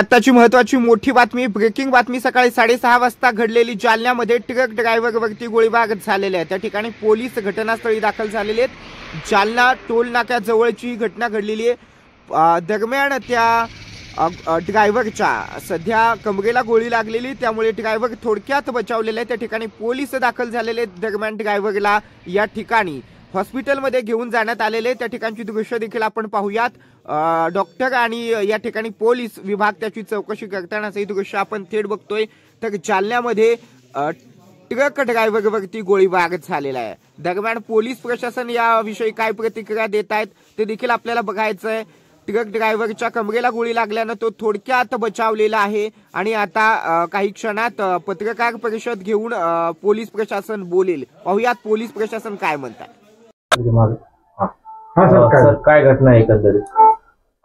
आताची महत्त्वाची मोठी बातमी, ब्रेकिंग बातमी सकाळी 6:30 वाजता घडलेली जालन्यामध्ये ट्रक ड्रायव्हरवरती गोळीबार झालेला आहे। त्या ठिकाणी पोलीस घटनास्थळी दाखल झालेले आहेत। जालना टोल नाक्याजवळची घटना घडलेली आहे। दरम्यान त्या ड्रायव्हरच्या सध्या कमरेला गोळी लागलेली, त्यामुळे ड्रायव्हर थोडक्यात बचावलेला आहे। त्या ठिकाणी पोलीस दाखल झालेले आहेत। दरम्यान ड्रायव्हरला या ठिकाणी हॉस्पिटलमध्ये घेऊन जाण्यात आलेले। त्या ठिकाणची दृश्य देखील आपण पाहूयात। डॉक्टर आणि या ठिकाणी पोलीस विभाग त्याची चौकशी करतानाचे दृश्य आपण थेट बघतोय। तर जालन्यामध्ये ट्रक ड्रायव्हरवरती गोळीबार झालेला आहे। दरम्यान पोलीस प्रशासन याविषयी काय प्रतिक्रिया देत आहेत ते देखील आपल्याला बघायचं आहे। ट्रक ड्रायव्हरच्या कमरेला गोळी लागल्यानं तो थोडक्यात बचावलेला आहे आणि आता काही क्षणात पत्रकार परिषद घेऊन पोलीस प्रशासन बोलेल। पाहूयात पोलीस प्रशासन काय म्हणतात। सर, काय घटना आहे एकंदरीत?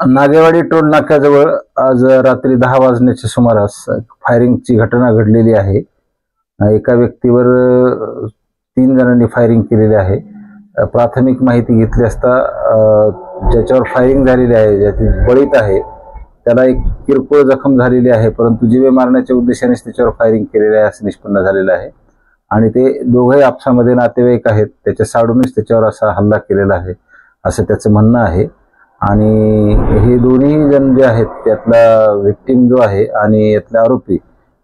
नागेवाडी टोल नाक्याजवळ आज रात्री 10 वाजण्याच्या सुमारास फायरिंगची घटना घडलेली आहे। एका व्यक्तीवर 3 जणांनी फायरिंग केलेली आहे। प्राथमिक माहिती घेतली असता ज्याच्यावर फायरिंग झालेली आहे, ज्याची बळीत आहे, त्याला एक किरकोळ जखम झालेली आहे, परंतु जीवे मारण्याच्या उद्देशानेच त्याच्यावर फायरिंग केलेले आहे असं निष्पन्न झालेलं आहे। आणि ते दोघंही आपसामध्ये नातेवाईक आहेत, त्याच्या साडूनच त्याच्यावर असा हल्ला केलेला आहे असं त्याचं म्हणणं आहे। आणि हे दोन्ही जण जे आहेत, त्यातला विक्टिम जो आहे आणि यातले आरोपी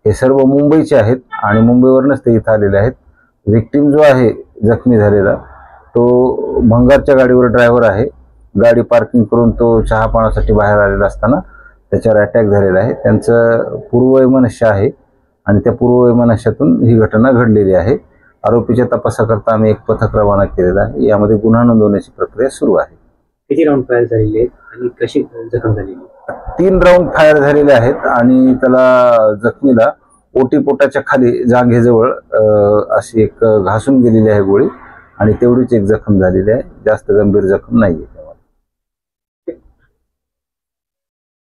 हे सर्व मुंबईचे आहेत आणि मुंबईवरूनच ते इथं आलेले आहेत। विक्टिम जो आहे जखमी झालेला तो भंगारच्या गाडीवर ड्रायव्हर आहे। गाडी पार्किंग करून तो चहा पाण्यासाठी बाहेर आलेला असताना त्याच्यावर अटॅक झालेला आहे। त्यांचं पूर्ववैमनस्य आहे आणि त्या पूर्ववैमनस्यातून ही घटना घडलेली आहे। आरोपीच्या तपासाकरता आम्ही एक पथक रवाना केलेलं आहे। यामध्ये गुन्हा नोंदवण्याची प्रक्रिया सुरू आहे। किती राऊंड फायर झालेले आहेत आणि कशी जखम झालेली? 3 राऊंड फायर झालेले आहेत आणि त्याला जखमीला ओटीपोटाच्या खाली जांघेजवळ अशी एक घासून गेलेली आहे गोळी आणि तेवढीच एक जखम झालेली आहे। जास्त गंभीर जखम नाहीये।